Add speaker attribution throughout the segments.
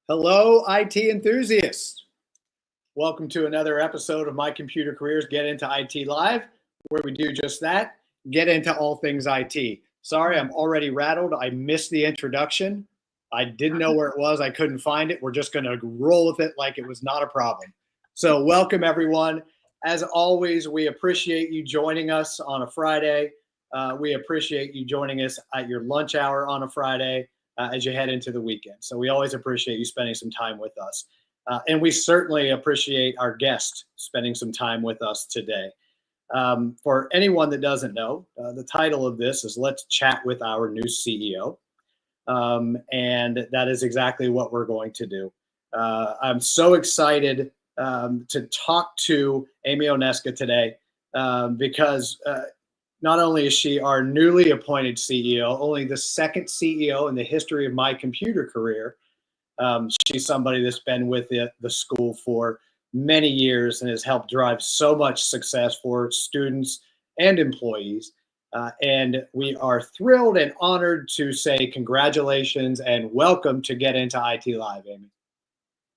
Speaker 1: Hello, IT enthusiasts. Welcome to another episode of My Computer Careers Get Into IT Live, where we do just that, get into all things IT. Sorry, I'm already rattled. I missed the introduction. I didn't know where it was. I couldn't find it. We're just going to roll with it like it was not a problem. So welcome, everyone. As always, we appreciate you joining us on a Friday. We appreciate you joining us at your lunch hour on a Friday. As you head into the weekend. So we always appreciate you spending some time with us. And we certainly appreciate our guest spending some time with us today. For anyone that doesn't know, the title of this is Let's Chat with Our New CEO. And that is exactly what we're going to do. I'm so excited to talk to Amy Onuska today because not only is she our newly appointed CEO, only the second CEO in the history of MyComputerCareer. She's somebody that's been with the school for many years and has helped drive so much success for students and employees. And we are thrilled and honored to say congratulations and welcome to Get Into IT Live, Amy.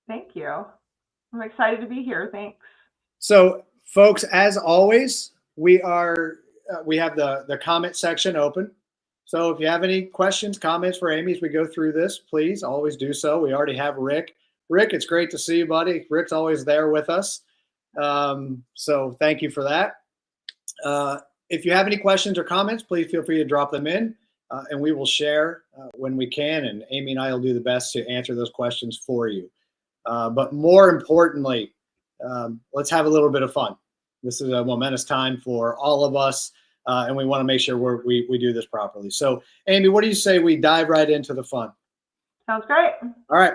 Speaker 2: Thank you. I'm excited to be here. Thanks.
Speaker 1: So, folks, as always, we have the comment section open. So if you have any questions, comments for Amy as we go through this, please always do so. We already have Rick. Rick, it's great to see you, buddy. Rick's always there with us. So thank you for that. If you have any questions or comments, please feel free to drop them in and we will share when we can. And Amy and I will do the best to answer those questions for you. But more importantly, let's have a little bit of fun. This is a momentous time for all of us, and we want to make sure we do this properly. So, Amy, what do you say we dive right into the fun?
Speaker 2: Sounds great.
Speaker 1: All right.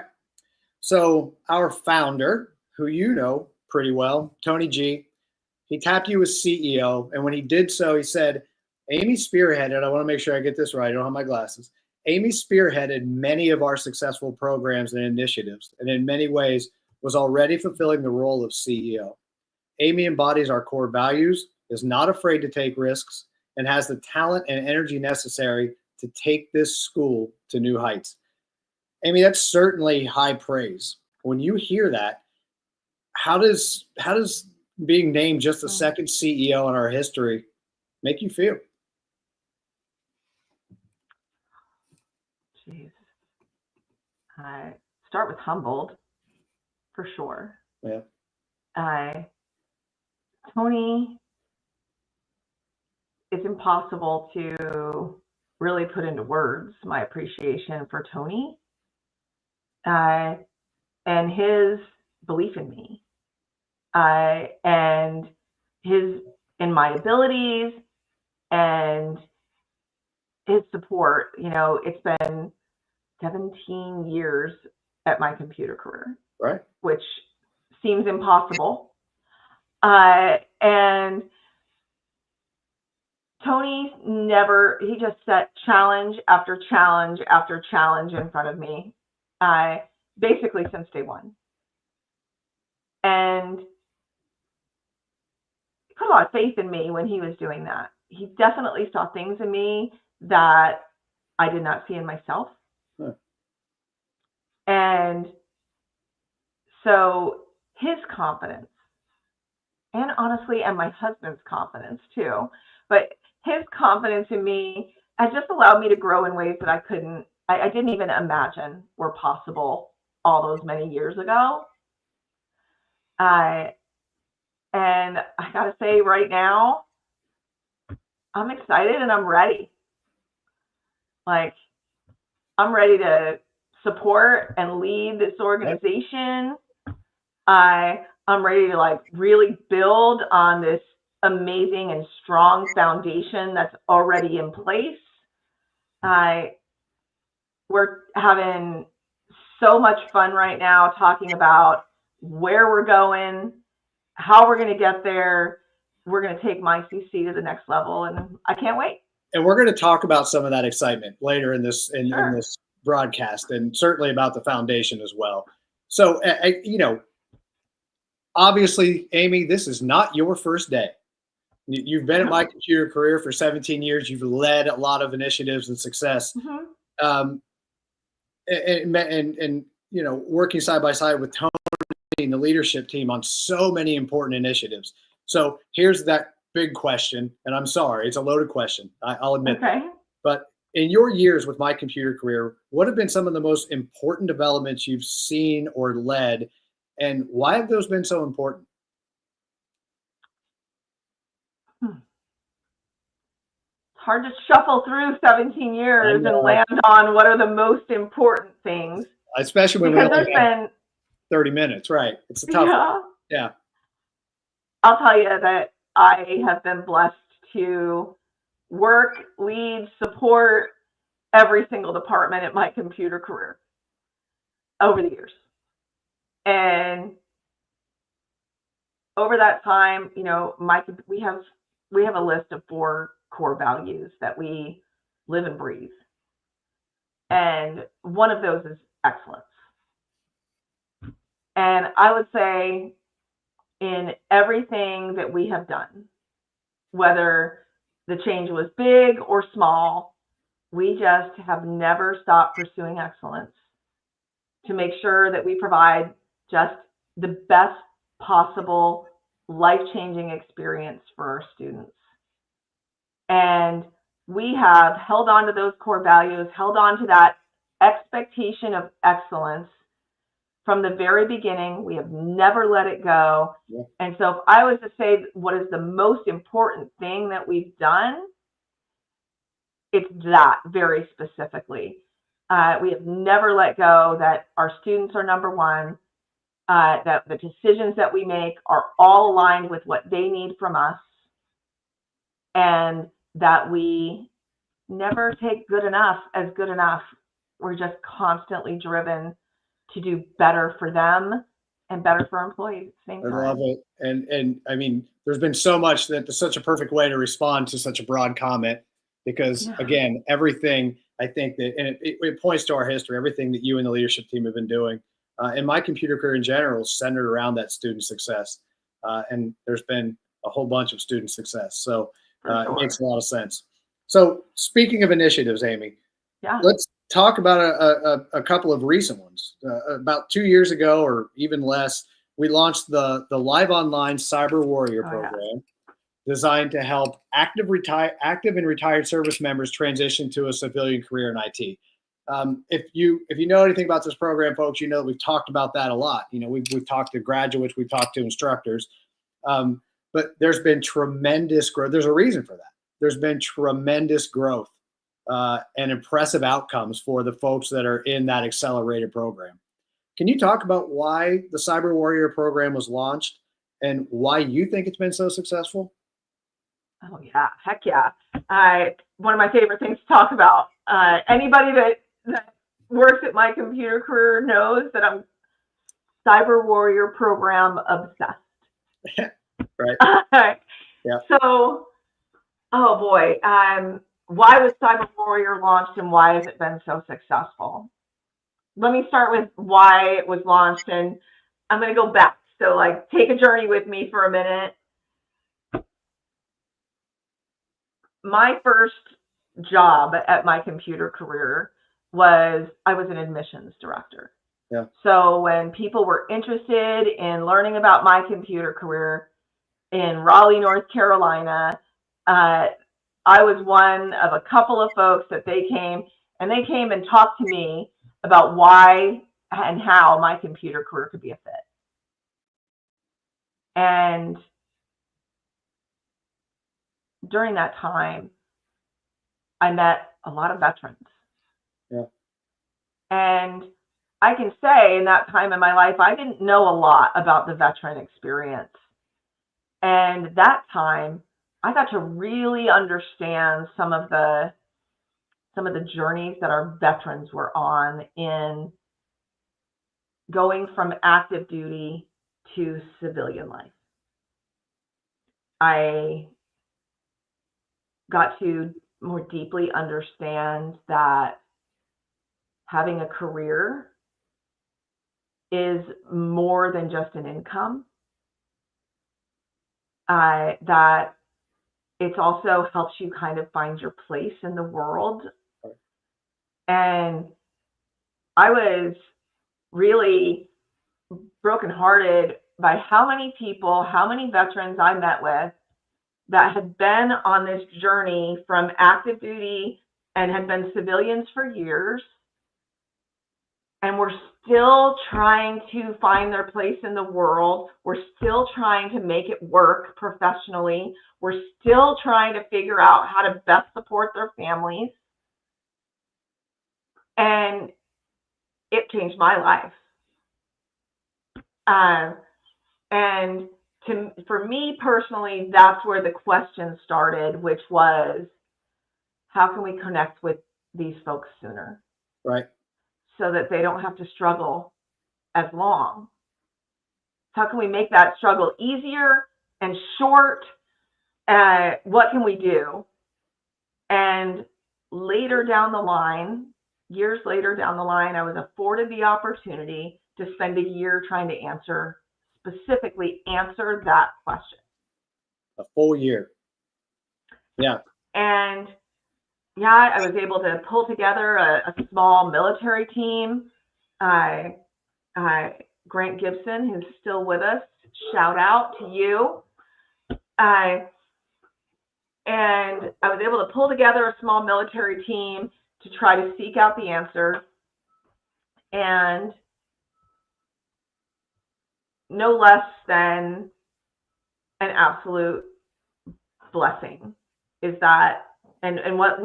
Speaker 1: So our founder, who you know pretty well, Tony G, he tapped you as CEO, and when he did so, he said, Amy spearheaded, I want to make sure I get this right, I don't have my glasses. Amy spearheaded many of our successful programs and initiatives, and in many ways was already fulfilling the role of CEO. Amy embodies our core values, is not afraid to take risks, and has the talent and energy necessary to take this school to new heights. Amy, that's certainly high praise. When you hear that, how does being named just the second CEO in our history make you feel?
Speaker 2: Jeez. I start with humbled, for sure.
Speaker 1: Yeah.
Speaker 2: Tony, it's impossible to really put into words my appreciation for Tony and his belief in me and in my abilities and his support. You know, it's been 17 years at MyComputerCareer,
Speaker 1: right?
Speaker 2: Which seems impossible. And Tony he just set challenge after challenge after challenge in front of me, basically since day one. And he put a lot of faith in me when he was doing that. He definitely saw things in me that I did not see in myself.
Speaker 1: Huh.
Speaker 2: And so his confidence, and honestly, and my husband's confidence too, but his confidence in me has just allowed me to grow in ways that I didn't even imagine were possible all those many years ago. And I gotta say right now, I'm excited and I'm ready. Like, I'm ready to support and lead this organization. I'm ready to really build on this amazing and strong foundation that's already in place. We're having so much fun right now talking about where we're going, how we're going to get there. We're going to take MyCC to the next level, and I can't wait.
Speaker 1: And we're going to talk about some of that excitement later in this in this broadcast, and certainly about the foundation as well. So, obviously, Amy, this is not your first day. You've been at MyComputerCareer for 17 years. You've led a lot of initiatives and success.
Speaker 2: Mm-hmm.
Speaker 1: And working side by side with Tony and the leadership team on so many important initiatives. So here's that big question, and I'm sorry, it's a loaded question. I'll admit that. But in your years with My Computer Career, what have been some of the most important developments you've seen or led, and why have those been so important?
Speaker 2: It's hard to shuffle through 17 years and land on what are the most important things.
Speaker 1: Especially when we only have 30 minutes, right? It's a tough one. Yeah.
Speaker 2: I'll tell you that I have been blessed to work, lead, support every single department at My Computer Career over the years. And over that time, we have a list of 4 core values that we live and breathe. And one of those is excellence. And I would say in everything that we have done, whether the change was big or small, we just have never stopped pursuing excellence to make sure that we provide just the best possible life-changing experience for our students. And we have held on to those core values, held on to that expectation of excellence from the very beginning. We have never let it go. Yeah. And so if I was to say what is the most important thing that we've done, it's that very specifically. We have never let go that our students are number one, that the decisions that we make are all aligned with what they need from us, and that we never take good enough as good enough. We're just constantly driven to do better for them and better for employees at the same time.
Speaker 1: I love it. And I mean, there's been so much that's such a perfect way to respond to such a broad comment, because again, everything I think that, and it points to our history, everything that you and the leadership team have been doing, and My Computer Career in general is centered around that student success. And there's been a whole bunch of student success. So it makes a lot of sense. So speaking of initiatives, Amy, let's talk about a couple of recent ones. About 2 years ago, or even less, we launched the Live Online Cyber Warrior program, designed to help active and retired service members transition to a civilian career in IT. If you know anything about this program, folks, you know that we've talked about that a lot. We've talked to graduates, we've talked to instructors, but there's been tremendous growth. There's a reason for that. There's been tremendous growth and impressive outcomes for the folks that are in that accelerated program. Can you talk about why the Cyber Warrior program was launched and why you think it's been so successful?
Speaker 2: Oh yeah, heck yeah. One of my favorite things to talk about. Anybody that works at My Computer Career knows that I'm Cyber Warrior program obsessed.
Speaker 1: Right. Yeah.
Speaker 2: So, oh boy, why was Cyber Warrior launched and why has it been so successful? Let me start with why it was launched, and I'm going to go back. So take a journey with me for a minute. My first job at My Computer Career was I was an admissions director.
Speaker 1: Yeah.
Speaker 2: So when people were interested in learning about My Computer Career in Raleigh, North Carolina, I was one of a couple of folks that they came and talked to me about why and how My Computer Career could be a fit. And during that time, I met a lot of veterans.
Speaker 1: Yeah.
Speaker 2: And I can say in that time in my life, I didn't know a lot about the veteran experience. And that time, I got to really understand some of the journeys that our veterans were on in going from active duty to civilian life. I got to more deeply understand that having a career is more than just an income. That it also helps you kind of find your place in the world. And I was really brokenhearted by how many people, how many veterans I met with that had been on this journey from active duty and had been civilians for years, and we're still trying to find their place in the world. We're still trying to make it work professionally. We're still trying to figure out how to best support their families. And it changed my life. And for me personally, that's where the question started, which was, how can we connect with these folks sooner?
Speaker 1: Right.
Speaker 2: So that they don't have to struggle as long. How can we make that struggle easier and short? What can we do? And later down the line, years later down the line, I was afforded the opportunity to spend a year trying to specifically answer that question.
Speaker 1: A full year. Yeah.
Speaker 2: And yeah, I was able to pull together a small military team. Grant Gibson, who's still with us, shout out to you. And I was able to pull together a small military team to try to seek out the answer. And no less than an absolute blessing is that, and what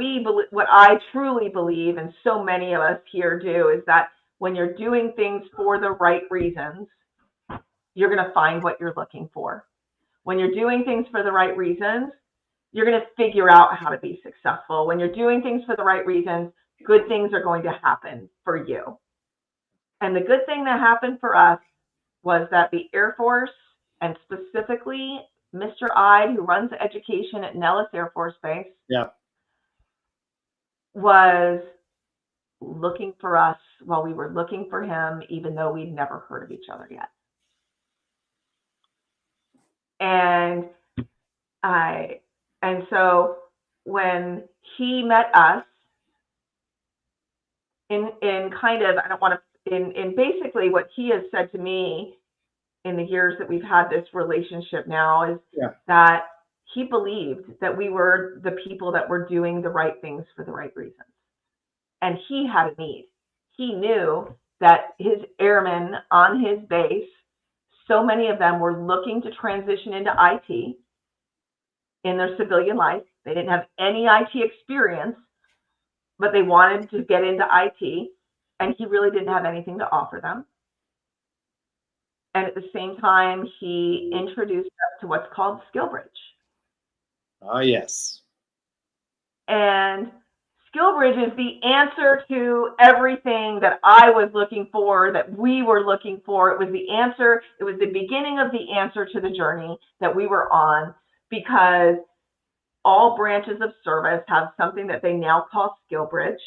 Speaker 2: I truly believe, and so many of us here do, is that when you're doing things for the right reasons, you're going to find what you're looking for. When you're doing things for the right reasons, you're going to figure out how to be successful. When you're doing things for the right reasons, good things are going to happen for you. And the good thing that happened for us was that the Air Force, and specifically Mr. Ide, who runs education at Nellis Air Force Base, was looking for us while we were looking for him, even though we'd never heard of each other yet. And so when he met us in kind of, I don't want to, in basically what he has said to me in the years that we've had this relationship now is that he believed that we were the people that were doing the right things for the right reasons. And he had a need. He knew that his airmen on his base, so many of them were looking to transition into IT in their civilian life. They didn't have any IT experience, but they wanted to get into IT, and he really didn't have anything to offer them. And at the same time, he introduced us to what's called SkillBridge.
Speaker 1: Oh, yes.
Speaker 2: And SkillBridge is the answer to everything that I was looking for, that we were looking for. It was the answer. It was the beginning of the answer to the journey that we were on, because all branches of service have something that they now call SkillBridge.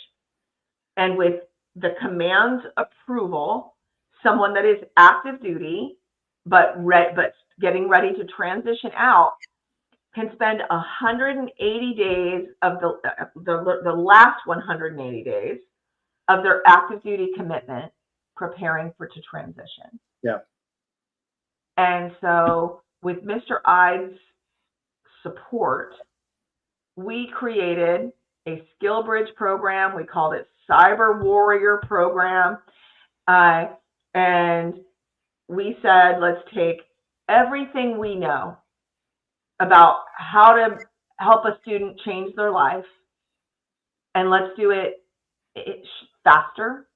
Speaker 2: And with the command approval, someone that is active duty, but getting ready to transition out, can spend 180 days of the last 180 days of their active duty commitment preparing to transition.
Speaker 1: Yeah.
Speaker 2: And so with Mr. Ide's support, we created a SkillBridge program. We called it Cyber Warrior Program. And we said, let's take everything we know about how to help a student change their life, and let's do it faster.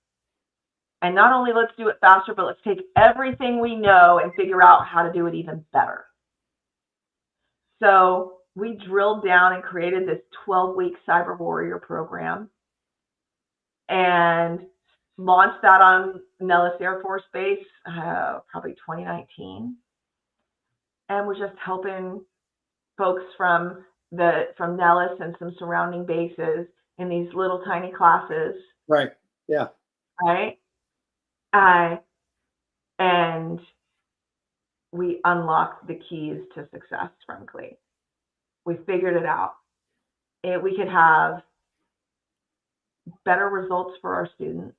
Speaker 2: And not only let's do it faster, but let's take everything we know and figure out how to do it even better. So we drilled down and created this 12-week Cyber Warrior program and launched that on Nellis Air Force Base, probably 2019. And we're just helping folks from Nellis and some surrounding bases in these little tiny classes.
Speaker 1: Right. Yeah.
Speaker 2: Right. And we unlocked the keys to success, frankly. We figured it out. We could have better results for our students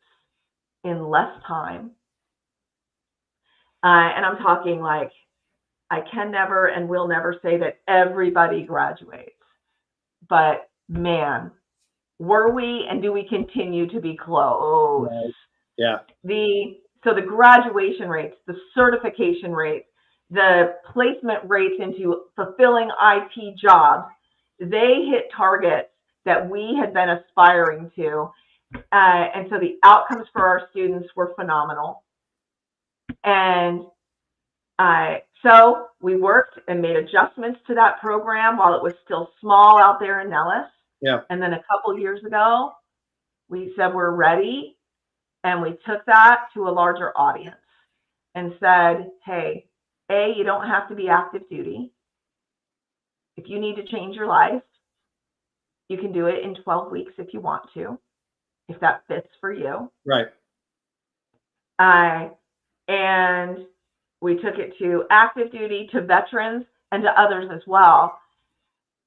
Speaker 2: in less time And I'm talking like, I can never and will never say that everybody graduates, but man, were we and do we continue to be close?
Speaker 1: Right. Yeah.
Speaker 2: So the graduation rates, the certification rates, the placement rates into fulfilling IT jobs, they hit targets that we had been aspiring to. And so the outcomes for our students were phenomenal. And so we worked and made adjustments to that program while it was still small out there in Nellis.
Speaker 1: Yeah.
Speaker 2: And then a couple years ago, we said we're ready. And we took that to a larger audience and said, hey, you don't have to be active duty. If you need to change your life, you can do it in 12 weeks if you want to, if that fits for you.
Speaker 1: Right.
Speaker 2: And we took it to active duty, to veterans, and to others as well,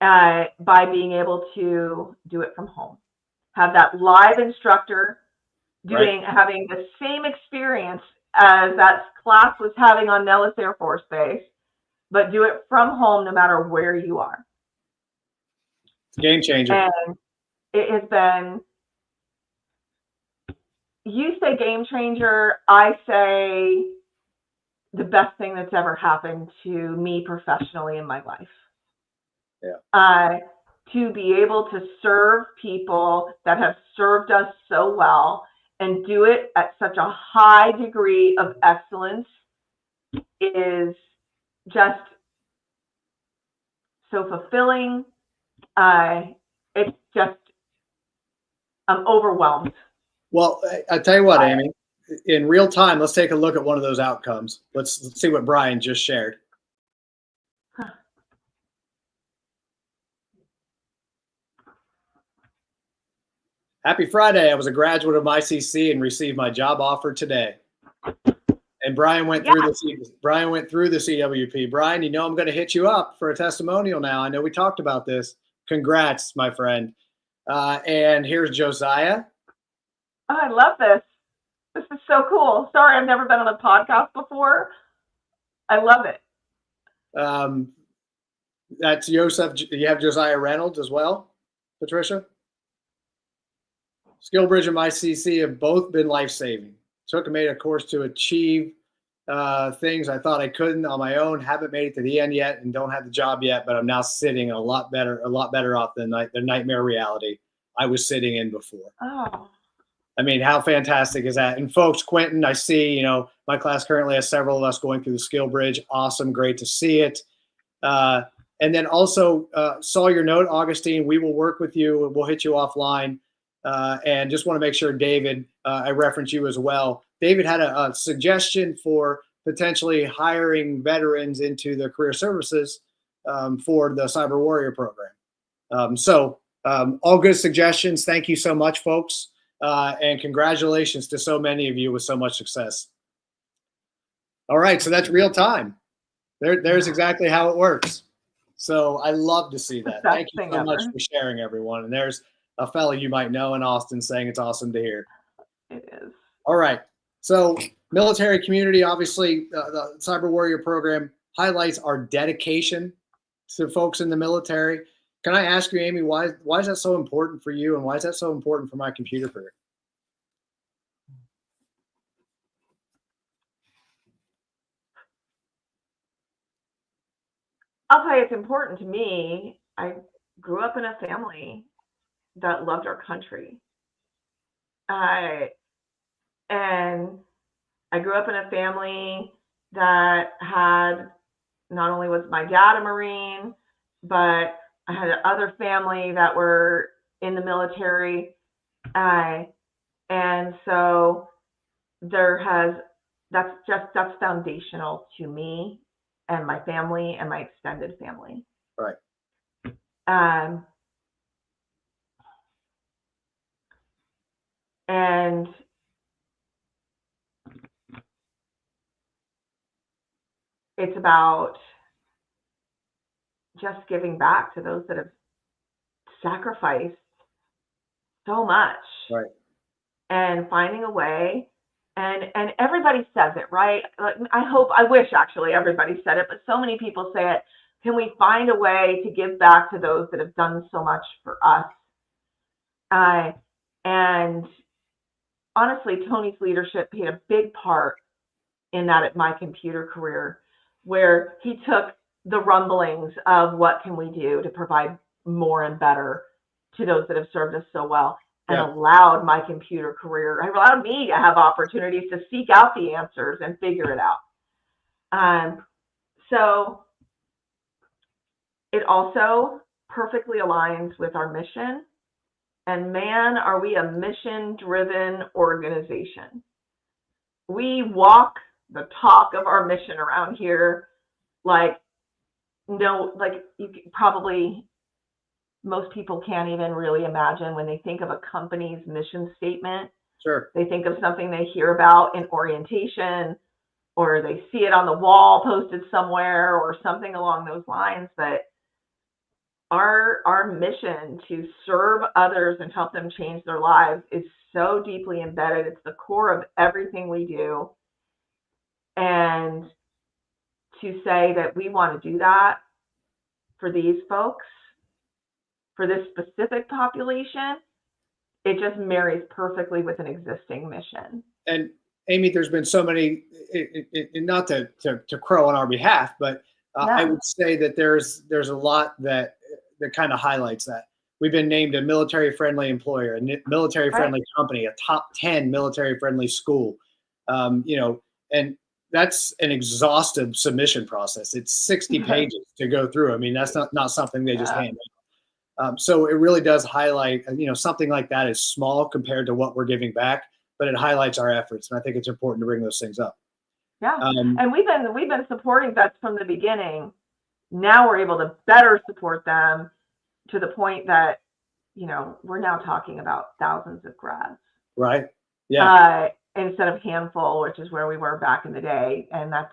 Speaker 2: by being able to do it from home. Have that live instructor having the same experience as that class was having on Nellis Air Force Base, but do it from home no matter where you are.
Speaker 1: It's a game changer.
Speaker 2: And it has been, you say game changer, I say the best thing that's ever happened to me professionally in my life.
Speaker 1: Yeah.
Speaker 2: To be able to serve people that have served us so well and do it at such a high degree of excellence is just so fulfilling. It's just, I'm overwhelmed.
Speaker 1: Well, I tell you what, Amy, in real time, let's take a look at one of those outcomes. Let's see what Brian just shared. Happy Friday. I was a graduate of MyCC and received my job offer today. And Brian went through the CWP. Brian, you know I'm going to hit you up for a testimonial now. I know we talked about this. Congrats, my friend. And here's Josiah.
Speaker 2: Oh, I love this. This is so cool. Sorry, I've never been on a podcast before. I love it.
Speaker 1: That's Joseph. You have Josiah Reynolds as well, Patricia? SkillBridge and MyCC have both been life-saving. Took and made a course to achieve things I thought I couldn't on my own. Haven't made it to the end yet and don't have the job yet, but I'm now sitting a lot better off than the nightmare reality I was sitting in before.
Speaker 2: Oh.
Speaker 1: I mean, how fantastic is that? And folks, Quentin, I see, my class currently has several of us going through the SkillBridge. Awesome. Great to see it. And then also saw your note, Augustine. We will work with you. We'll hit you offline. And just want to make sure, David, I reference you as well. David had a suggestion for potentially hiring veterans into the career services for the Cyber Warrior program. So all good suggestions. Thank you so much, folks. And congratulations to so many of you with so much success. All right, so that's real time. There's exactly how it works. So I love to see that. Thank you so much for sharing, everyone. And there's a fellow you might know in Austin saying it's awesome to hear.
Speaker 2: It is.
Speaker 1: All right. So military community, obviously, the Cyber Warrior program highlights our dedication to folks in the military. Can I ask you, Amy, why is that so important for you, and why is that so important for My Computer Career?
Speaker 2: I'll tell you, it's important to me. I grew up in a family that loved our country. And I grew up in a family that had, not only was my dad a Marine, but I had other family that were in the military. And so that's foundational to me and my family and my extended family.
Speaker 1: Right.
Speaker 2: And it's about just giving back to those that have sacrificed so much.
Speaker 1: Right.
Speaker 2: And finding a way And everybody says it, right? I wish actually everybody said it, but so many people say it. Can we find a way to give back to those that have done so much for us? And honestly, Tony's leadership played a big part in that at MyComputerCareer, where he took the rumblings of what can we do to provide more and better to those that have served us so well, and allowed MyComputerCareer, allowed me to have opportunities to seek out the answers and figure it out. So it also perfectly aligns with our mission. And man, are we a mission-driven organization. We walk the talk of our mission around here like you probably, most people can't even really imagine when they think of a company's mission statement.
Speaker 1: Sure.
Speaker 2: They think of something they hear about in orientation, or they see it on the wall posted somewhere or something along those lines. But our mission to serve others and help them change their lives is so deeply embedded. It's the core of everything we do. And to say that we want to do that for these folks, for this specific population, it just marries perfectly with an existing mission.
Speaker 1: And Amy, there's been so many, not to crow on our behalf, but I would say that there's a lot that kind of highlights that. We've been named a military-friendly employer, a military-friendly company, a top 10 military-friendly school. And that's an exhaustive submission process. It's 60 pages to go through. I mean, that's not something they just hand out. So it really does highlight, something like that is small compared to what we're giving back, but it highlights our efforts. And I think it's important to bring those things up.
Speaker 2: Yeah. And we've been supporting vets from the beginning. Now we're able to better support them to the point that, we're now talking about thousands of grads.
Speaker 1: Right. Yeah.
Speaker 2: Instead of handful, which is where we were back in the day. And that's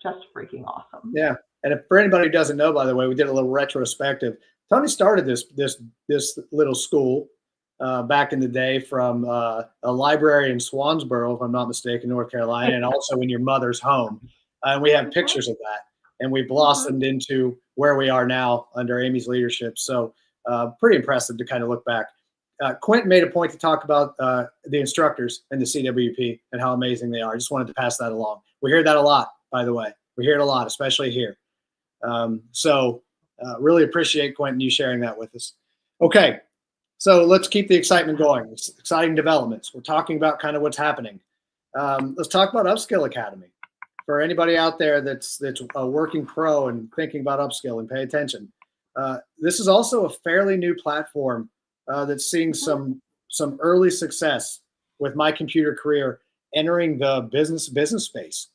Speaker 2: just freaking awesome.
Speaker 1: Yeah. And for anybody who doesn't know, by the way, we did a little retrospective. Tony started this little school back in the day from a library in Swansboro, if I'm not mistaken, North Carolina, and also in your mother's home. And we have pictures of that. And we blossomed into where we are now under Amy's leadership. So pretty impressive to kind of look back. Quentin made a point to talk about the instructors in the CWP and how amazing they are. I just wanted to pass that along. We hear that a lot, by the way. We hear it a lot, especially here. So really appreciate, Quentin, you sharing that with us. Okay, so let's keep the excitement going. It's exciting developments. We're talking about kind of what's happening. Let's talk about Upskill Academy. For anybody out there that's a working pro and thinking about upskilling, pay attention. This is also a fairly new platform that's seeing some early success with MyComputerCareer entering the business space.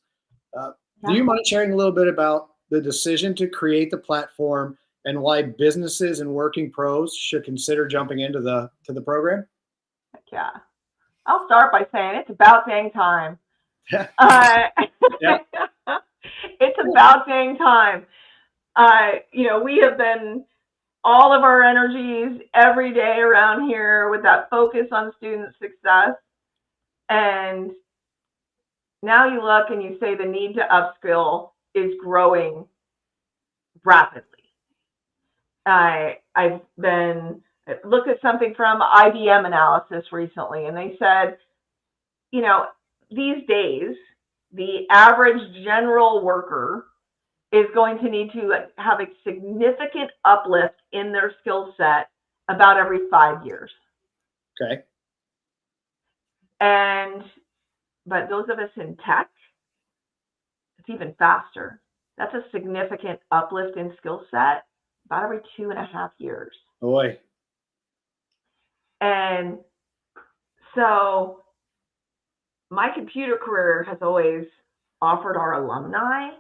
Speaker 1: Do you mind sharing a little bit about the decision to create the platform and why businesses and working pros should consider jumping into the program?
Speaker 2: Yeah, I'll start by saying it's about dang time. It's about dang time. We have been all of our energies every day around here with that focus on student success. And now you look and you say the need to upskill is growing rapidly. I've been looked at something from IBM analysis recently, and they said, these days, the average general worker is going to need to have a significant uplift in their skill set about every 5 years.
Speaker 1: Okay.
Speaker 2: But those of us in tech, it's even faster. That's a significant uplift in skill set about every 2.5 years.
Speaker 1: Boy.
Speaker 2: And so MyComputerCareer has always offered our alumni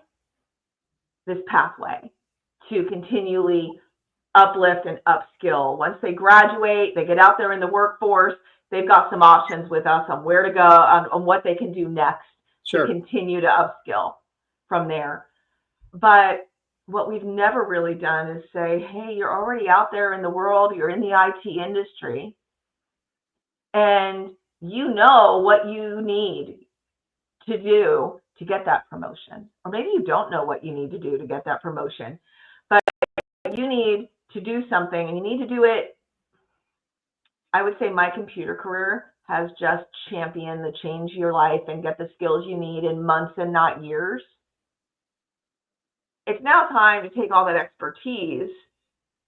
Speaker 2: this pathway to continually uplift and upskill. Once they graduate, they get out there in the workforce, they've got some options with us on where to go, on what they can do next to continue to upskill from there. But what we've never really done is say, hey, you're already out there in the world, you're in the IT industry, and you know what you need. to do to get that promotion. Or maybe you don't know what you need to do to get that promotion, but you need to do something and you need to do it. I would say My Computer Career has just championed the change your life and get the skills you need in months and not years. It's now time to take all that expertise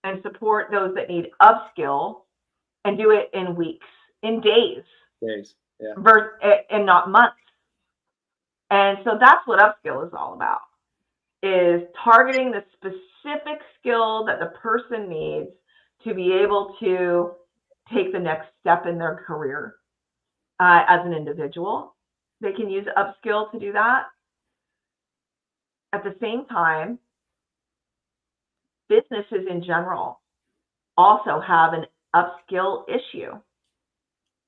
Speaker 2: and support those that need upskill and do it in weeks, in days. And not months. And so that's what upskill is all about, is targeting the specific skill that the person needs to be able to take the next step in their career as an individual. They can use upskill to do that. At the same time, businesses in general also have an upskill issue.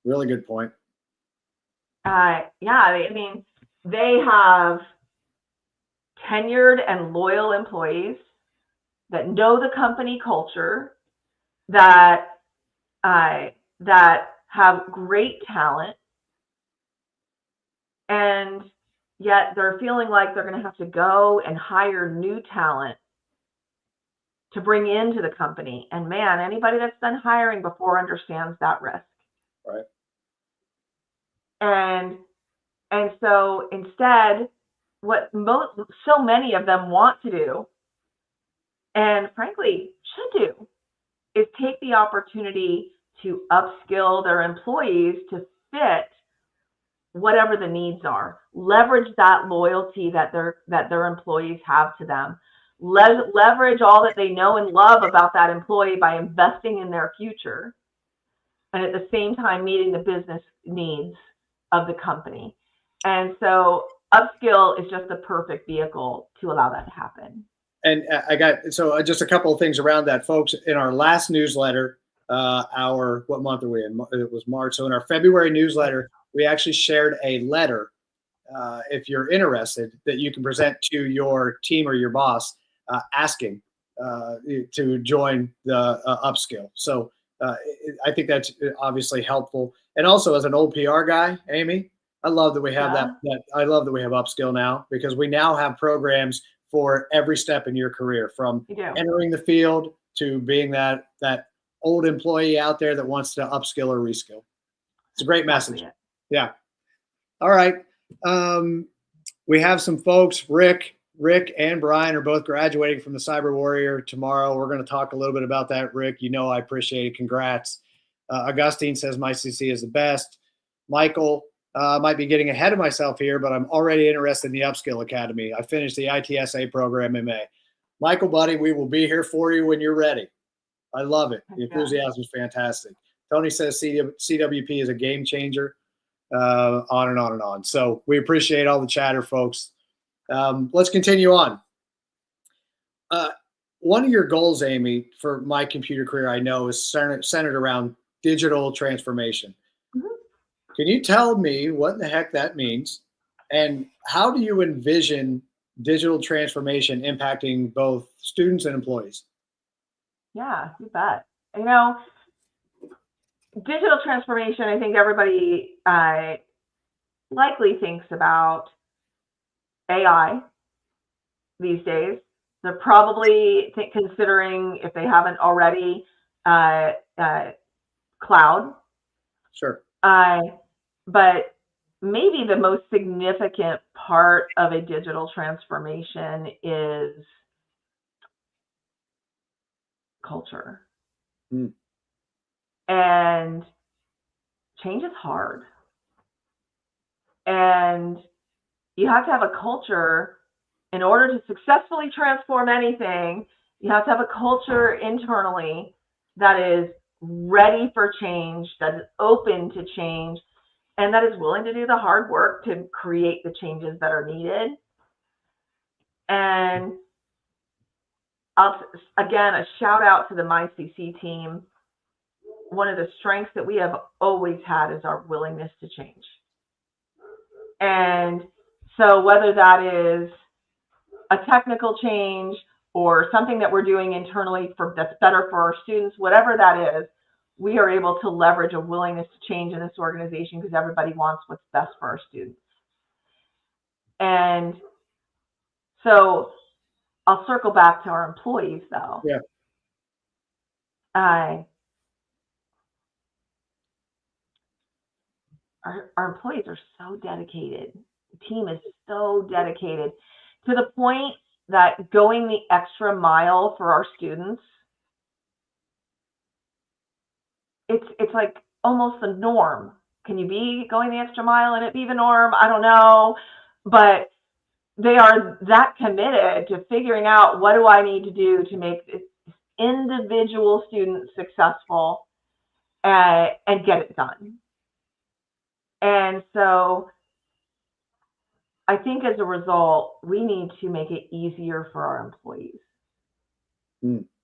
Speaker 1: Really good point.
Speaker 2: I mean, they have tenured and loyal employees that know the company culture, that have great talent, and yet they're feeling like they're going to have to go and hire new talent to bring into the company. And man, anybody that's done hiring before understands that risk.
Speaker 1: Right.
Speaker 2: And so instead, what so many of them want to do, and frankly should do, is take the opportunity to upskill their employees to fit whatever the needs are. Leverage that loyalty that their employees have to them. Leverage all that they know and love about that employee by investing in their future, and at the same time meeting the business needs of the company. And so upskill is just the perfect vehicle to allow that to happen.
Speaker 1: And I got, just a couple of things around that, folks. In our last newsletter, what month are we in? It was March. So in our February newsletter, we actually shared a letter, if you're interested, that you can present to your team or your boss, asking to join the upskill. So I think that's obviously helpful. And also, as an old PR guy, Amy, I love that we have that. I love that we have upskill now, because we now have programs for every step in your career, from entering the field to being that old employee out there that wants to upskill or reskill. It's a great message. Yeah. All right. We have some folks. Rick and Brian are both graduating from the Cyber Warrior tomorrow. We're going to talk a little bit about that. Rick, I appreciate it. Congrats. Augustine says MyCC is the best. Michael, might be getting ahead of myself here, but I'm already interested in the Upskill Academy. I finished the ITSA program in May. Michael, buddy, we will be here for you when you're ready. I love it. The enthusiasm is fantastic. Tony says CWP is a game changer, on and on and on. So we appreciate all the chatter, folks. Let's continue on. One of your goals, Amy, for My Computer Career, I know, is centered around digital transformation. Can you tell me what the heck that means, and how do you envision digital transformation impacting both students and employees?
Speaker 2: Yeah, you bet. Digital transformation, I think everybody likely thinks about AI these days. They're probably considering, if they haven't already, cloud.
Speaker 1: Sure.
Speaker 2: But maybe the most significant part of a digital transformation is culture. And change is hard. And you have to have a culture in order to successfully transform anything. You have to have a culture internally that is ready for change, that is open to change, and that is willing to do the hard work to create the changes that are needed. And again, a shout out to the MyCC team. One of the strengths that we have always had is our willingness to change. And so whether that is a technical change or something that we're doing internally that's better for our students, whatever that is, we are able to leverage a willingness to change in this organization because everybody wants what's best for our students. And so I'll circle back to our employees though.
Speaker 1: Yeah.
Speaker 2: Our employees are so dedicated. The team is so dedicated to the point that going the extra mile for our students, it's like almost the norm. Can you be going the extra mile and it be the norm? I don't know. But they are that committed to figuring out what do I need to do to make this individual student successful and get it done. And so I think as a result, we need to make it easier for our employees.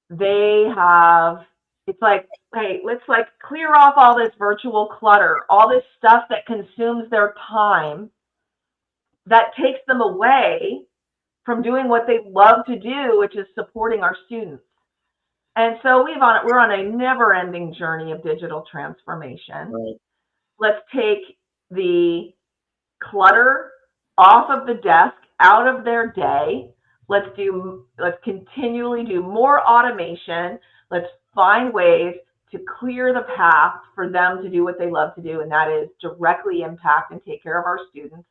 Speaker 2: They have, it's like, hey, let's like clear off all this virtual clutter, all this stuff that consumes their time, that takes them away from doing what they love to do, which is supporting our students. And so we're on a never-ending journey of digital transformation.
Speaker 1: Right.
Speaker 2: Let's take the clutter off of the desk, out of their day. Let's continually do more automation. Let's find ways to clear the path for them to do what they love to do, and that is directly impact and take care of our students.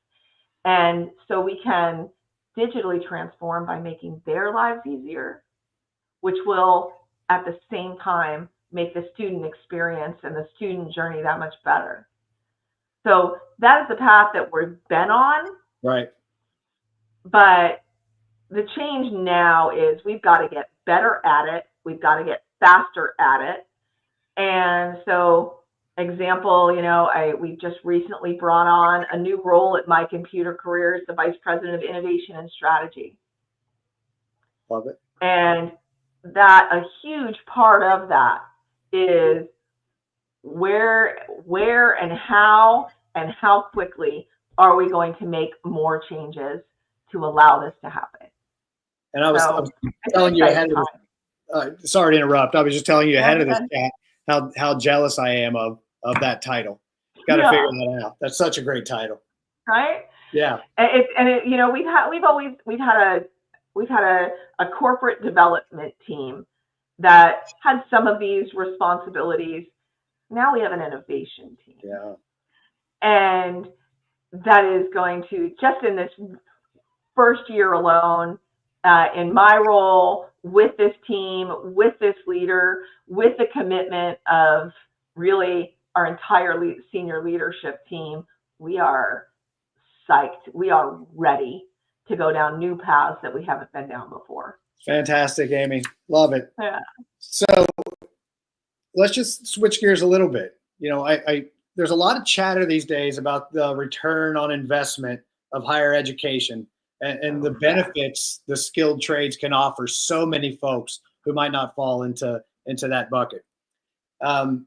Speaker 2: And so we can digitally transform by making their lives easier, which will at the same time make the student experience and the student journey that much better. So that is the path that we've been on.
Speaker 1: Right.
Speaker 2: But the change now is we've got to get better at it. We've got to get faster at it. And so, example, we just recently brought on a new role at MyComputerCareer as the Vice President of Innovation and Strategy.
Speaker 1: Love it.
Speaker 2: And that a huge part of that is where and how quickly are we going to make more changes to allow this to happen.
Speaker 1: And I was telling you ahead of this, sorry to interrupt. I was just telling you ahead of this chat how jealous I am of that title. Got to figure that out. That's such a great title.
Speaker 2: Right?
Speaker 1: Yeah.
Speaker 2: We've had a corporate development team that had some of these responsibilities. Now we have an innovation team.
Speaker 1: Yeah.
Speaker 2: And that is going to, just in this first year alone, in my role with this team, with this leader, with the commitment of really our entire senior leadership team, we are psyched. We are ready to go down new paths that we haven't been down before.
Speaker 1: Fantastic, Amy. Love it.
Speaker 2: Yeah.
Speaker 1: So let's just switch gears a little bit. There's a lot of chatter these days about the return on investment of higher education and the benefits the skilled trades can offer so many folks who might not fall into that bucket. And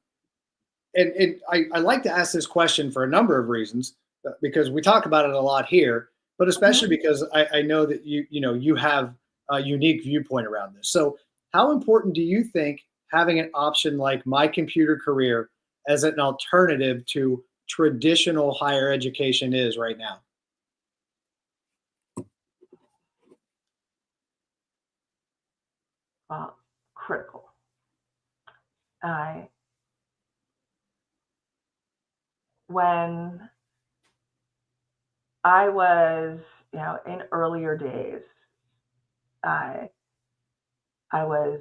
Speaker 1: I like to ask this question for a number of reasons, because we talk about it a lot here, but especially because I know that you have a unique viewpoint around this. So how important do you think having an option like MyComputerCareer as an alternative to traditional higher education is right now?
Speaker 2: Critical. When I was, in earlier days, I was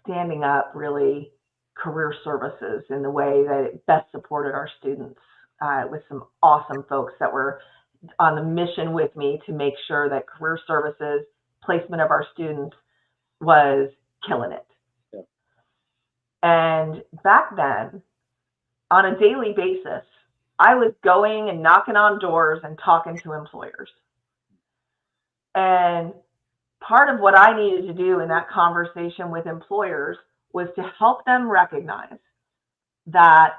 Speaker 2: standing up really career services in the way that it best supported our students, with some awesome folks that were on the mission with me to make sure that career services placement of our students was killing it.
Speaker 1: Yeah.
Speaker 2: And back then, on a daily basis, I was going and knocking on doors and talking to employers. And part of what I needed to do in that conversation with employers was to help them recognize that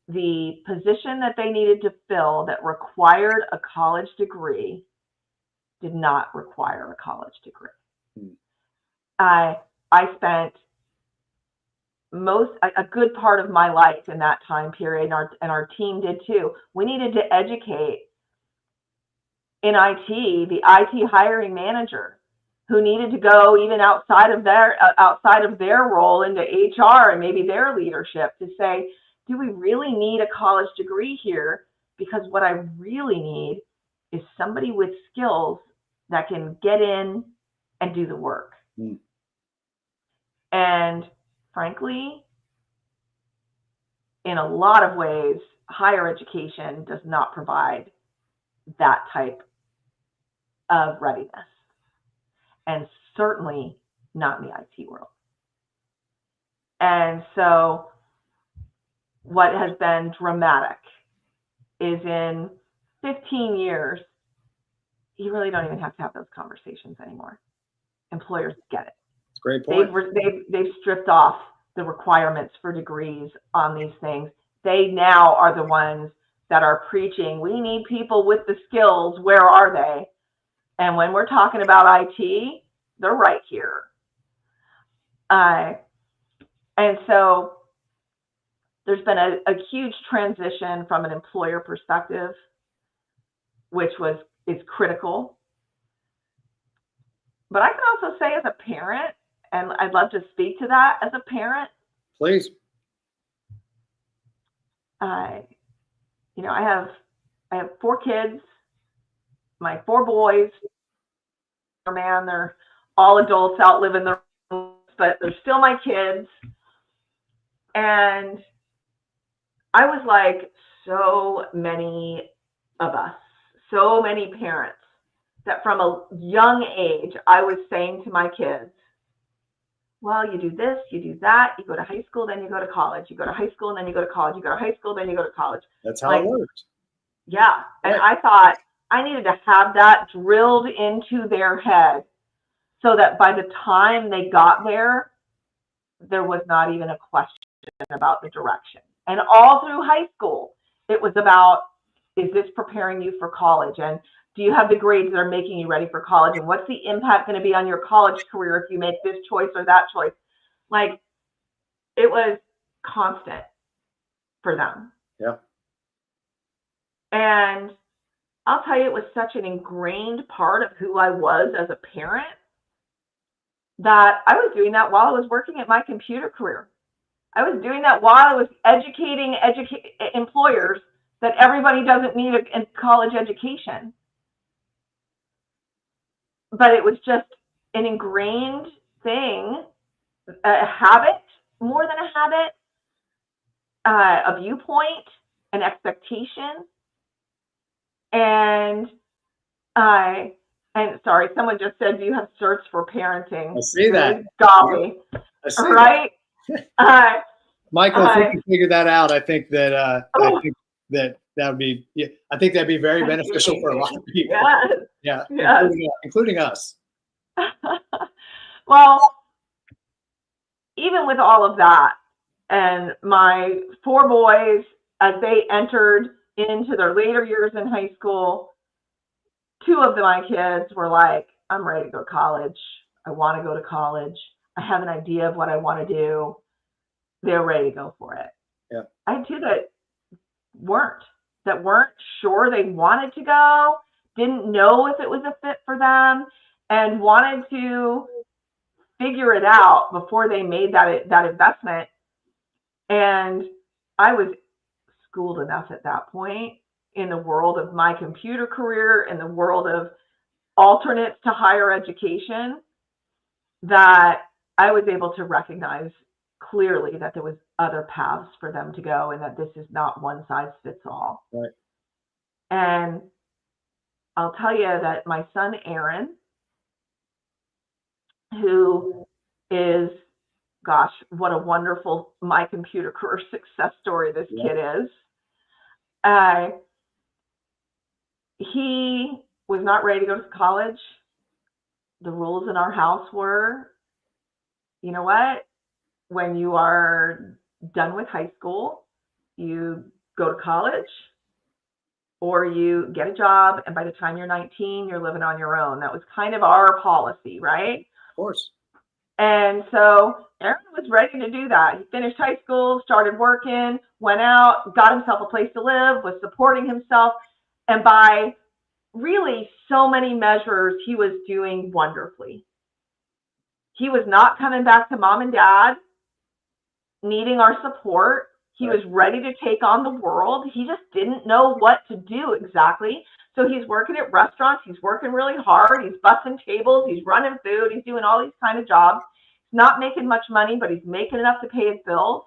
Speaker 2: the position that they needed to fill that required a college degree did not require a college degree. I spent a good part of my life in that time period, and our team did too. We needed to educate in IT, the IT hiring manager, who needed to go even outside of their role into HR and maybe their leadership to say, do we really need a college degree here? Because what I really need is somebody with skills that can get in and do the work.
Speaker 1: Mm.
Speaker 2: And frankly, in a lot of ways, higher education does not provide that type of readiness, and certainly not in the IT world. And so what has been dramatic is in 15 years, you really don't even have to have those conversations anymore. Employers get it.
Speaker 1: That's a great point.
Speaker 2: They've stripped off the requirements for degrees on these things. They now are the ones that are preaching, we need people with the skills. Where are they? And when we're talking about IT, they're right here. And so there's been a huge transition from an employer perspective, which is critical. But I can also say as a parent, and I'd love to speak to that as a parent.
Speaker 1: Please.
Speaker 2: I have 4 kids, my 4 boys. Man, they're all adults out living their lives, but they're still my kids. And I was like so many of us, so many parents, that from a young age, I was saying to my kids, well, you do this, you do that, you go to high school, then you go to college, you go to high school, and then you go to college, you go to high school, then you go to college.
Speaker 1: That's how it works.
Speaker 2: Yeah. And
Speaker 1: Right.
Speaker 2: I thought I needed to have that drilled into their head so that by the time they got there, there was not even a question about the direction. And all through high school, it was about, is this preparing you for college? And do you have the grades that are making you ready for college? And what's the impact going to be on your college career if you make this choice or that choice? Like, it was constant for them.
Speaker 1: Yeah.
Speaker 2: And I'll tell you, it was such an ingrained part of who I was as a parent that I was doing that while I was working at MyComputerCareer. I was doing that while I was educating employers that everybody doesn't need a college education. But it was just an ingrained thing, a habit, more than a habit, a viewpoint, an expectation. And sorry, someone just said, do you have certs for parenting?
Speaker 1: I see that.
Speaker 2: Golly.
Speaker 1: I see
Speaker 2: Right?
Speaker 1: Michael, if we can figure that out, I think that I think that would be, I think that'd be very beneficial for a lot of people.
Speaker 2: Yes.
Speaker 1: Yeah, including us.
Speaker 2: Well, even with all of that, and my 4 boys, as they entered into their later years in high school, 2 of my kids were like, I'm ready to go to college. I want to go to college. I have an idea of what I want to do. They're ready to go for it.
Speaker 1: Yeah.
Speaker 2: I had 2 that weren't sure they wanted to go, didn't know if it was a fit for them, and wanted to figure it out before they made that investment. And I was schooled enough at that point in the world of MyComputerCareer, in the world of alternates to higher education, that I was able to recognize clearly that there was other paths for them to go, and that this is not one size fits all.
Speaker 1: Right.
Speaker 2: And I'll tell you that my son Aaron, who is, gosh, what a wonderful MyComputerCareer success story this kid is. He was not ready to go to college. The rules in our house were, you know what? When you are done with high school, you go to college or you get a job, and by the time you're 19, you're living on your own. That was kind of our policy, right?
Speaker 1: Of course.
Speaker 2: And so Aaron was ready to do that. He finished high school, started working, went out, got himself a place to live, was supporting himself. And by really so many measures, he was doing wonderfully. He was not coming back to mom and dad needing our support. He was ready to take on the world. He just didn't know what to do exactly. So he's working at restaurants. He's working really hard. He's bussing tables. He's running food. He's doing all these kind of jobs. He's not making much money, but he's making enough to pay his bills.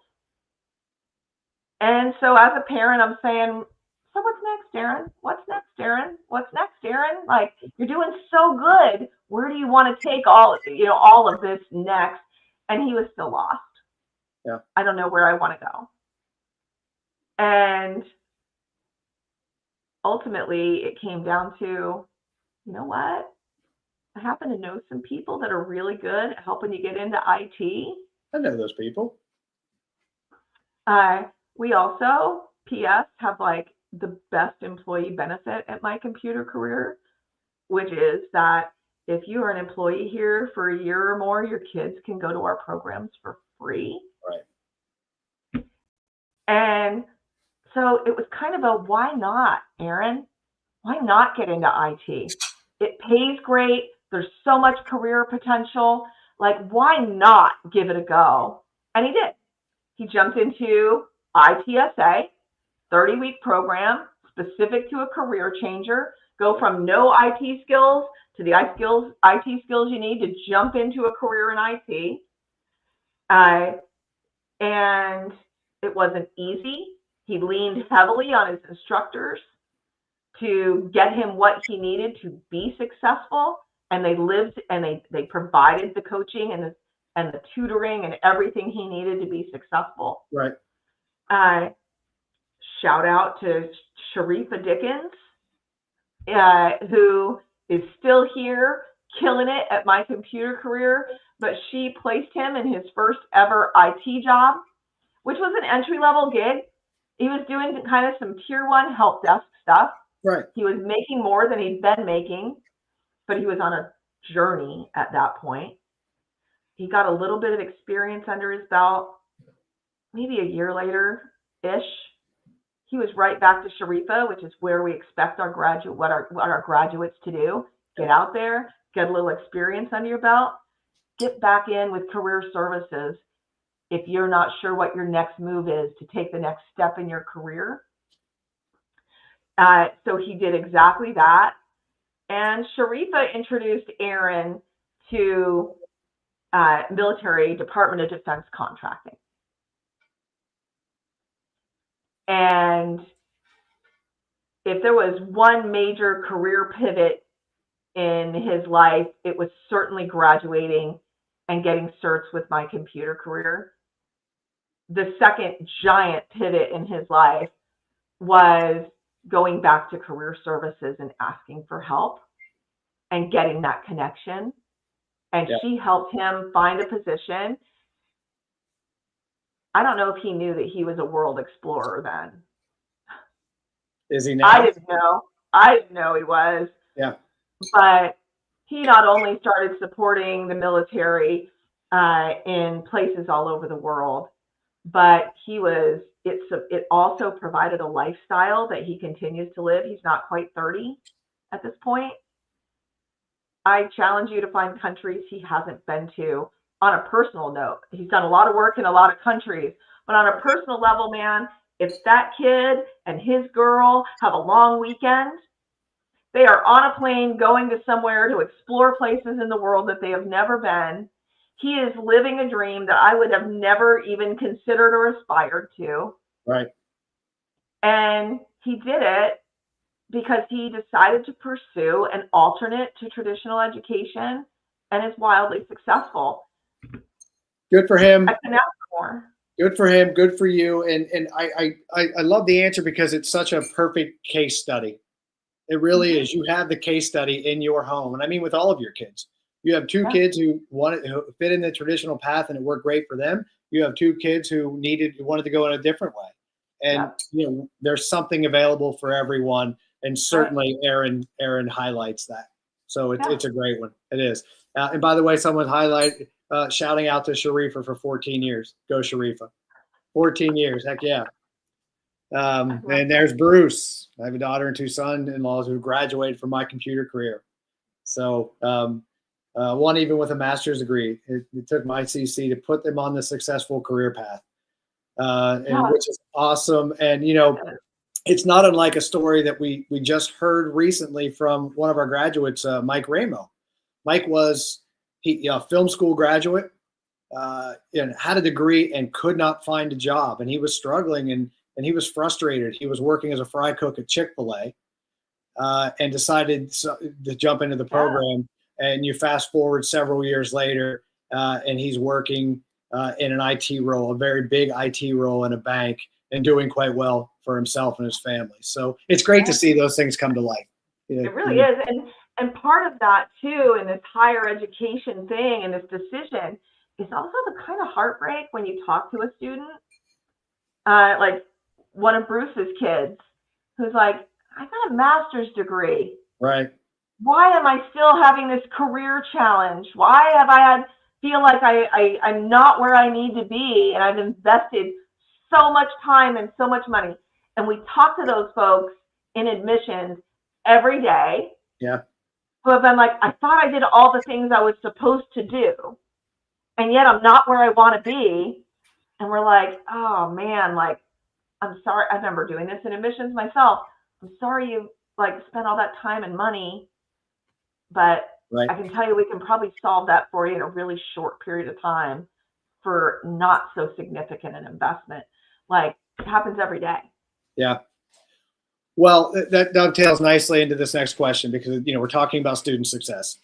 Speaker 2: And so as a parent, I'm saying, so what's next, Aaron? What's next, Aaron? What's next, Aaron? Like, you're doing so good. Where do you want to take all of this next? And he was still lost.
Speaker 1: Yeah.
Speaker 2: I don't know where I want to go. And ultimately, it came down to, you know what? I happen to know some people that are really good at helping you get into IT.
Speaker 1: I know those people.
Speaker 2: We also, PS, have like the best employee benefit at MyComputerCareer, which is that if you are an employee here for a year or more, your kids can go to our programs for free.
Speaker 1: Right.
Speaker 2: And so it was kind of a, why not, Aaron? Why not get into IT? It pays great. There's so much career potential. Like, why not give it a go? And he did. He jumped into ITSA, 30-week program specific to a career changer. Go from no IT skills to the IT skills you need to jump into a career in IT. And it wasn't easy. He leaned heavily on his instructors to get him what he needed to be successful. And they lived and they provided the coaching and the tutoring and everything he needed to be successful.
Speaker 1: Right.
Speaker 2: Shout out to Sharifa Dickens, who is still here, killing it at MyComputerCareer, but she placed him in his first ever IT job, which was an entry-level gig. He was doing kind of some tier 1 help desk stuff.
Speaker 1: Right.
Speaker 2: He was making more than he'd been making, but he was on a journey at that point. He got a little bit of experience under his belt. Maybe a year later-ish, he was right back to Sharifa, which is where we expect our what our graduates to do. Get out there, get a little experience under your belt, get back in with career services if you're not sure what your next move is to take the next step in your career. So he did exactly that. And Sharifa introduced Aaron to military Department of Defense contracting. And if there was one major career pivot in his life, it was certainly graduating and getting certs with MyComputerCareer. The second giant pivot in his life was going back to career services and asking for help and getting that connection. And she helped him find a position. I don't know if he knew that he was a world explorer then.
Speaker 1: Is he now?
Speaker 2: I didn't know. I didn't know he was.
Speaker 1: Yeah.
Speaker 2: But he not only started supporting the military in places all over the world, but it also provided a lifestyle that he continues to live. He's not quite 30 at this point. I challenge you to find countries he hasn't been to on a personal note. He's done a lot of work in a lot of countries, but on a personal level, man, if that kid and his girl have a long weekend, they are on a plane going to somewhere to explore places in the world that they have never been. He is living a dream that I would have never even considered or aspired to.
Speaker 1: Right.
Speaker 2: And he did it because he decided to pursue an alternate to traditional education and is wildly successful.
Speaker 1: Good for him.
Speaker 2: I can ask more.
Speaker 1: Good for him. Good for you. And I love the answer because it's such a perfect case study. It really is. You have the case study in your home. And I mean, with all of your kids, you have two kids who fit in the traditional path and it worked great for them. You have two kids who wanted to go in a different way. And, there's something available for everyone. And certainly Aaron highlights that. So it's a great one. It is. And by the way, someone shouting out to Sharifa for 14 years. Go Sharifa. 14 years. Heck yeah. And there's Bruce. I have a daughter and 2 son-in-laws who graduated from My Computer Career. So one even with a master's degree. It took MyCC to put them on the successful career path, which is awesome. And, it's not unlike a story that we just heard recently from one of our graduates, Mike Ramo. Mike was a film school graduate and had a degree and could not find a job. And he was struggling and he was frustrated. He was working as a fry cook at Chick-fil-A and decided to jump into the program. And you fast forward several years later and he's working in an IT role, a very big IT role in a bank, and doing quite well for himself and his family. So it's great to see those things come to life.
Speaker 2: It really is. And part of that too, in this higher education thing and this decision, is also the kind of heartbreak when you talk to a student, like one of Bruce's kids, who's like, I got a master's degree.
Speaker 1: Right.
Speaker 2: Why am I still having this career challenge? Why have I feel like I'm not where I need to be, and I've invested so much time and so much money. And we talk to those folks in admissions every day.
Speaker 1: Yeah.
Speaker 2: Who have been like, I thought I did all the things I was supposed to do, and yet I'm not where I want to be. And we're like, oh man, like, I'm sorry. I remember doing this in admissions myself. I'm sorry you spent all that time and money, but I can tell you we can probably solve that for you in a really short period of time for not so significant an investment. Like, it happens every day.
Speaker 1: Yeah. Well, that dovetails nicely into this next question because, we're talking about student success.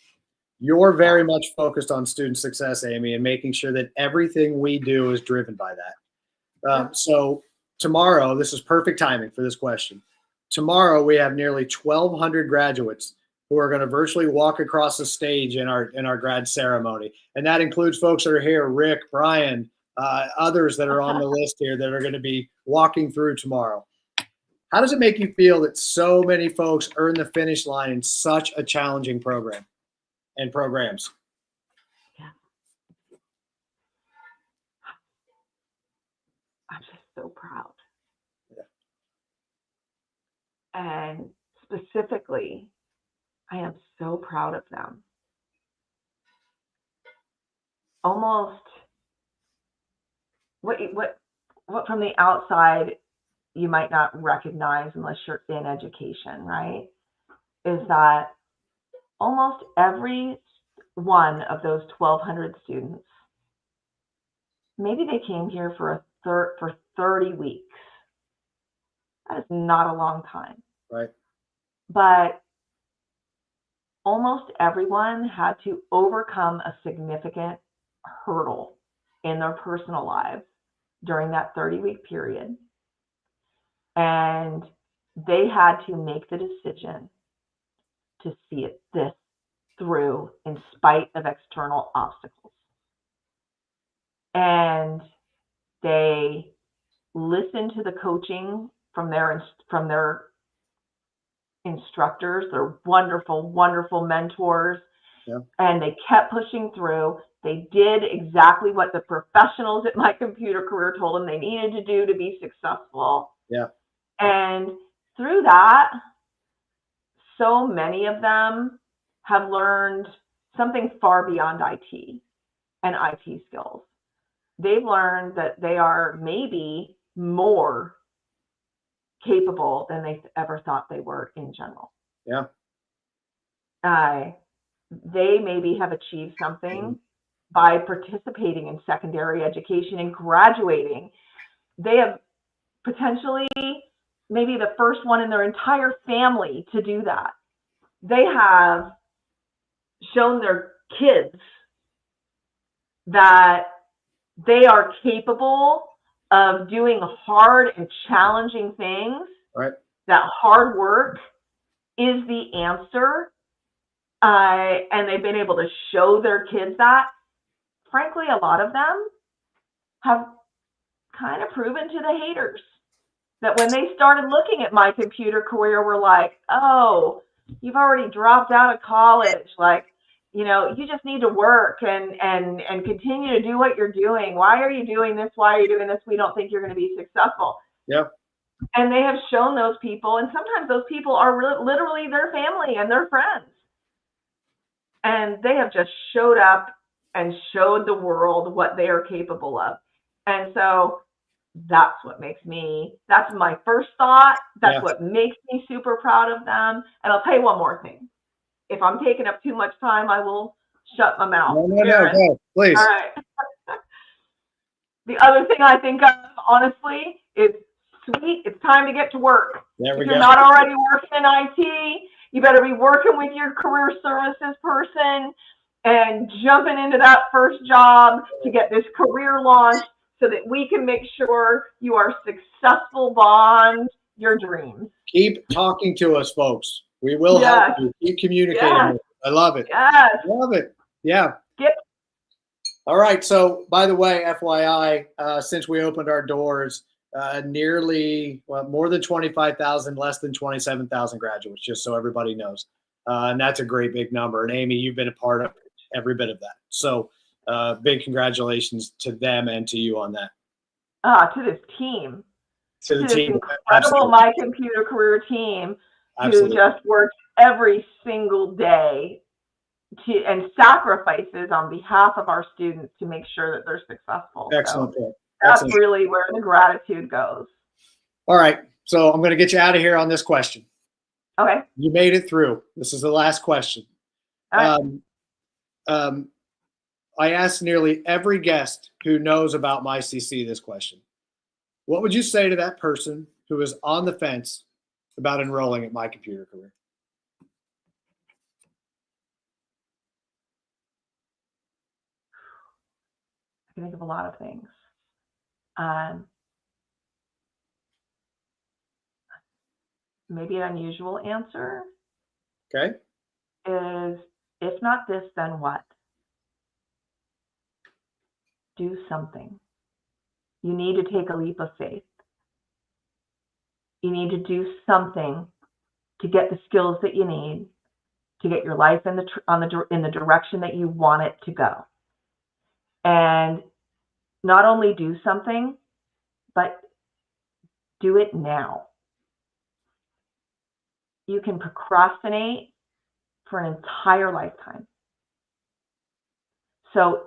Speaker 1: You're very much focused on student success, Amy, and making sure that everything we do is driven by that. So tomorrow, this is perfect timing for this question. Tomorrow, we have nearly 1,200 graduates who are going to virtually walk across the stage in our grad ceremony. And that includes folks that are here, Rick, Brian, others that are on the list here that are going to be walking through tomorrow. How does it make you feel that so many folks earn the finish line in such a challenging program and programs?
Speaker 2: Yeah. I'm just so proud.
Speaker 1: Yeah.
Speaker 2: And specifically, I am so proud of them. Almost what from the outside you might not recognize unless you're in education, right? Is that almost every one of those 1,200 students, maybe they came here for 30 weeks. That is not a long time.
Speaker 1: Right.
Speaker 2: But almost everyone had to overcome a significant hurdle in their personal lives during that 30-week period. And they had to make the decision to see this through in spite of external obstacles. And they listened to the coaching from their instructors, their wonderful, wonderful mentors.
Speaker 1: Yeah. And
Speaker 2: they kept pushing through. They did exactly what the professionals at My Computer Career told them they needed to do to be successful.
Speaker 1: Yeah.
Speaker 2: And through that, so many of them have learned something far beyond IT and IT skills. They've learned that they are maybe more capable than they ever thought they were in general.
Speaker 1: Yeah.
Speaker 2: They maybe have achieved something by participating in secondary education and graduating. They have potentially maybe the first one in their entire family to do that. They have shown their kids that they are capable of doing hard and challenging things.
Speaker 1: Right.
Speaker 2: That hard work is the answer. And they've been able to show their kids that. Frankly, a lot of them have kind of proven to the haters that when they started looking at My Computer Career, were like, oh, you've already dropped out of college. Like, you just need to work and continue to do what you're doing. Why are you doing this? Why are you doing this? We don't think you're going to be successful.
Speaker 1: Yeah.
Speaker 2: And they have shown those people, and sometimes those people are literally their family and their friends. And they have just showed up and showed the world what they are capable of. And so that's what makes me, that's my first thought. That's what makes me super proud of them. And I'll tell you one more thing. If I'm taking up too much time, I will shut my mouth.
Speaker 1: No, go, please.
Speaker 2: All right. The other thing I think of, honestly, is sweet. It's time to get to work.
Speaker 1: There we
Speaker 2: if
Speaker 1: go.
Speaker 2: You're not already working in IT, you better be working with your career services person and jumping into that first job to get this career launched so that we can make sure you are successful beyond your dreams.
Speaker 1: Keep talking to us, folks. We will help you. Keep communicating. I love it.
Speaker 2: Yes.
Speaker 1: Love it. Yeah.
Speaker 2: Yep.
Speaker 1: All right. So, by the way, FYI, since we opened our doors, nearly, more than 25,000, less than 27,000 graduates, just so everybody knows. And that's a great big number. And Amy, you've been a part of every bit of that. So big congratulations to them and to you on that.
Speaker 2: To this team.
Speaker 1: To the team.
Speaker 2: Incredible MyComputerCareer team who just works every single day and sacrifices on behalf of our students to make sure that they're successful.
Speaker 1: Excellent.
Speaker 2: So that's really where the gratitude goes.
Speaker 1: All right. So I'm going to get you out of here on this question.
Speaker 2: Okay.
Speaker 1: You made it through. This is the last question.
Speaker 2: All
Speaker 1: right. I asked nearly every guest who knows about MyCC this question. What would you say to that person who is on the fence about enrolling at MyComputerCareer?
Speaker 2: I can think of a lot of things. Maybe an unusual answer.
Speaker 1: Okay.
Speaker 2: Is, if not this, then what? Do something. You need to take a leap of faith. You need to do something to get the skills that you need to get your life in the direction that you want it to go. And not only do something, but do it now. You can procrastinate for an entire lifetime. So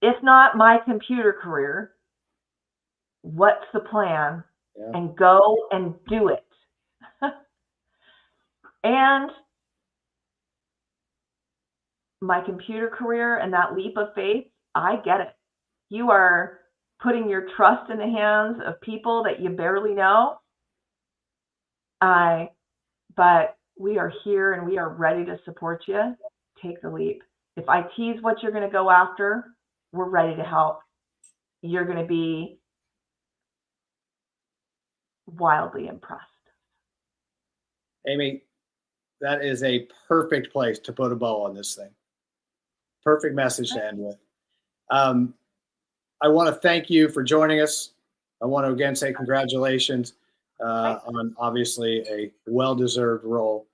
Speaker 2: if not MyComputerCareer, what's the plan? Yeah. And go and do it. And MyComputerCareer and that leap of faith, I get it. You are putting your trust in the hands of people that you barely know. But we are here and we are ready to support you. Take the leap. If IT is what you're going to go after, we're ready to help. You're going to be wildly impressed.
Speaker 1: Amy, that is a perfect place to put a bow on this thing. Perfect message to end with. I want to thank you for joining us. I want to again say congratulations on obviously a well-deserved role.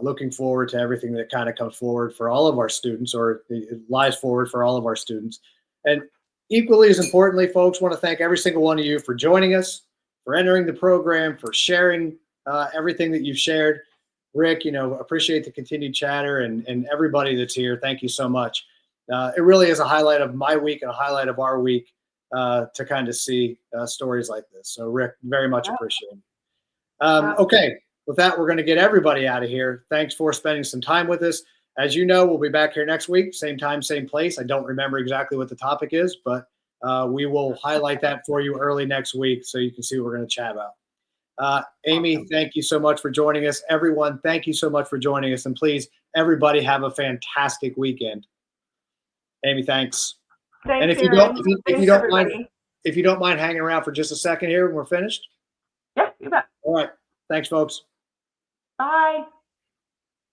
Speaker 1: Looking forward to everything that kind of comes forward for all of our students, or it lies forward for all of our students. And equally as importantly, folks, want to thank every single one of you for joining us, for entering the program, for sharing everything that you've shared. Rick, appreciate the continued chatter, and everybody that's here. Thank you so much. It really is a highlight of my week and a highlight of our week to kind of see stories like this. So Rick, very much appreciated. Okay, with that, we're going to get everybody out of here. Thanks for spending some time with us. As you know, we'll be back here next week, same time, same place. I don't remember exactly what the topic is, but we will highlight that for you early next week so you can see what we're going to chat about. Amy, thank you so much for joining us. Everyone, thank you so much for joining us. And please, everybody have a fantastic weekend. Amy, thanks.
Speaker 2: Thanks,
Speaker 1: and if you don't mind hanging around for just a second here when we're finished.
Speaker 2: Yeah, you bet.
Speaker 1: All right. Thanks, folks.
Speaker 2: Bye.